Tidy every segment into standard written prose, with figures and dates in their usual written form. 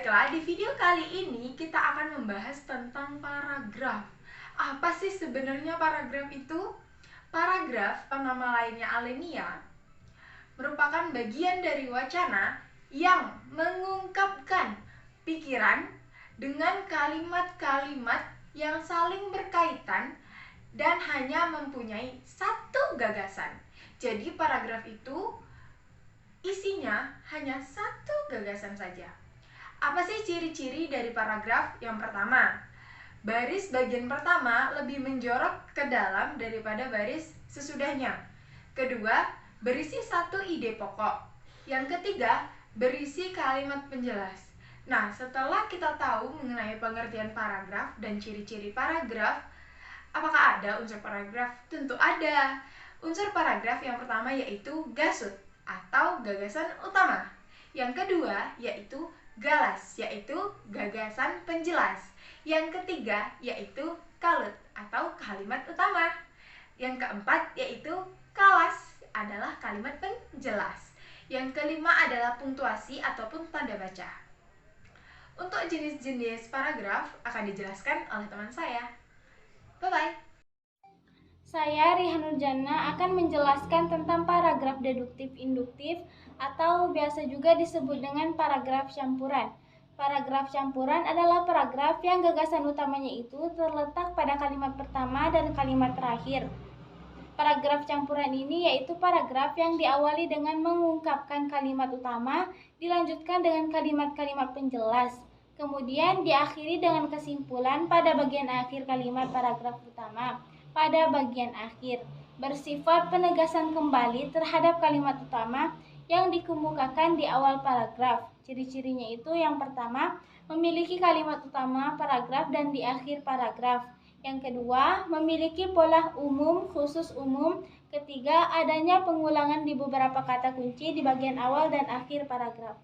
Baiklah, di video kali ini kita akan membahas tentang paragraf. Apa sih sebenarnya paragraf itu? Paragraf, atau nama lainnya alinea, merupakan bagian dari wacana yang mengungkapkan pikiran dengan kalimat-kalimat yang saling berkaitan dan hanya mempunyai satu gagasan. Jadi paragraf itu isinya hanya satu gagasan saja. Apa sih ciri-ciri dari paragraf? Yang pertama, baris bagian pertama lebih menjorok ke dalam daripada baris sesudahnya. Kedua, berisi satu ide pokok. Yang ketiga, berisi kalimat penjelas. Nah, setelah kita tahu mengenai pengertian paragraf dan ciri-ciri paragraf, apakah ada unsur paragraf? Tentu ada. Unsur paragraf yang pertama yaitu gasut atau gagasan utama. Yang kedua yaitu galas, yaitu gagasan penjelas. Yang ketiga yaitu kalut atau kalimat utama. Yang keempat yaitu kalas, adalah kalimat penjelas. Yang kelima adalah punktuasi ataupun tanda baca. Untuk jenis-jenis paragraf akan dijelaskan oleh teman saya. Bye-bye. Saya Rihanur Jana akan menjelaskan tentang paragraf deduktif-induktif atau biasa juga disebut dengan paragraf campuran. Paragraf campuran adalah paragraf yang gagasan utamanya itu terletak pada kalimat pertama dan kalimat terakhir. Paragraf campuran ini yaitu paragraf yang diawali dengan mengungkapkan kalimat utama, dilanjutkan dengan kalimat-kalimat penjelas, kemudian diakhiri dengan kesimpulan pada bagian akhir kalimat paragraf utama. Pada bagian akhir, bersifat penegasan kembali terhadap kalimat utama yang dikemukakan di awal paragraf. Ciri-cirinya itu yang pertama, memiliki kalimat utama paragraf dan di akhir paragraf. Yang kedua, memiliki pola umum, khusus umum. Ketiga, adanya pengulangan di beberapa kata kunci di bagian awal dan akhir paragraf.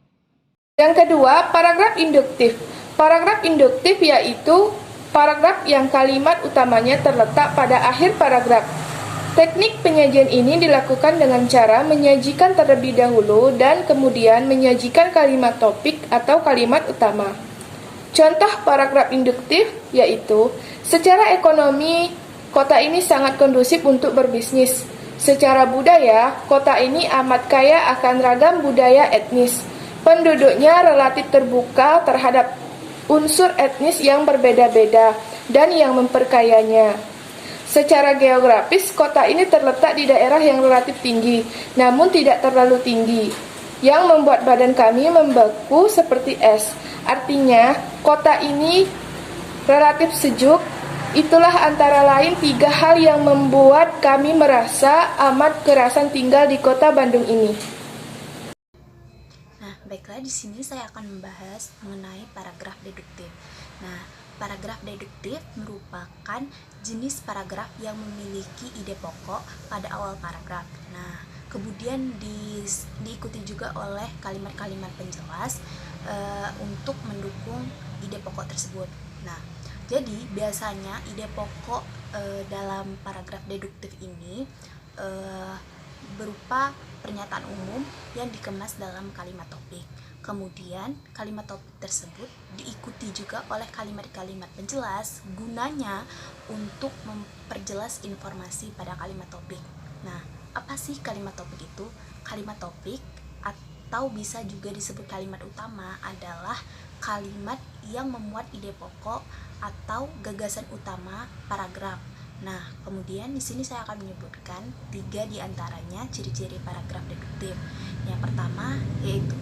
Yang kedua, paragraf induktif. Paragraf induktif yaitu paragraf yang kalimat utamanya terletak pada akhir paragraf. Teknik penyajian ini dilakukan dengan cara menyajikan terlebih dahulu dan kemudian menyajikan kalimat topik atau kalimat utama. Contoh paragraf induktif yaitu, secara ekonomi, kota ini sangat kondusif untuk berbisnis. Secara budaya, kota ini amat kaya akan ragam budaya etnis. Penduduknya relatif terbuka terhadap unsur etnis yang berbeda-beda dan yang memperkayanya. Secara geografis, kota ini terletak di daerah yang relatif tinggi, namun tidak terlalu tinggi, yang membuat badan kami membeku seperti es. Artinya, kota ini relatif sejuk. Itulah antara lain 3 hal yang membuat kami merasa amat kerasan tinggal di kota Bandung ini. Baiklah, di sini saya akan membahas mengenai paragraf deduktif. Nah, paragraf deduktif merupakan jenis paragraf yang memiliki ide pokok pada awal paragraf. Nah, kemudian diikuti juga oleh kalimat-kalimat penjelas untuk mendukung ide pokok tersebut. Nah, jadi biasanya ide pokok dalam paragraf deduktif ini berupa pernyataan umum yang dikemas dalam kalimat topik. Kemudian kalimat topik tersebut diikuti juga oleh kalimat-kalimat penjelas, gunanya untuk memperjelas informasi pada kalimat topik. Nah, apa sih kalimat topik itu? Kalimat topik atau bisa juga disebut kalimat utama adalah kalimat yang memuat ide pokok atau gagasan utama paragraf. Nah, kemudian di sini saya akan menyebutkan 3 diantaranya ciri-ciri paragraf deduktif. Yang pertama yaitu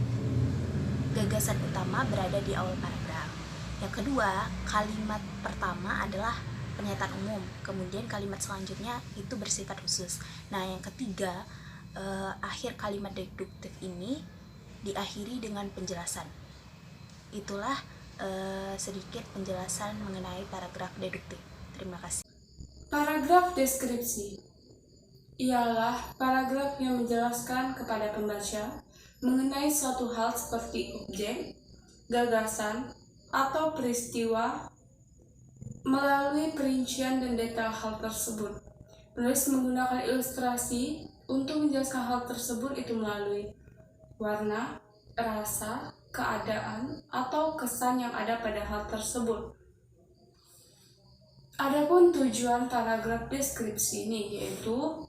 gagasan utama berada di awal paragraf. Yang kedua, kalimat pertama adalah pernyataan umum. Kemudian kalimat selanjutnya itu bersifat khusus. Nah, yang ketiga, akhir kalimat deduktif ini diakhiri dengan penjelasan. Itulah sedikit penjelasan mengenai paragraf deduktif. Terima kasih. Paragraf deskripsi ialah paragraf yang menjelaskan kepada pembaca mengenai suatu hal seperti objek, gagasan, atau peristiwa melalui perincian dan detail hal tersebut. Penulis menggunakan ilustrasi untuk menjelaskan hal tersebut itu melalui warna, rasa, keadaan, atau kesan yang ada pada hal tersebut. Adapun tujuan paragraf deskripsi ini yaitu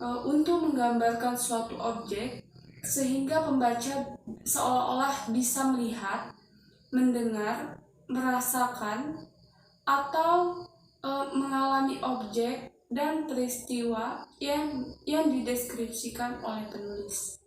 untuk menggambarkan suatu objek sehingga pembaca seolah-olah bisa melihat, mendengar, merasakan, atau mengalami objek dan peristiwa yang dideskripsikan oleh penulis.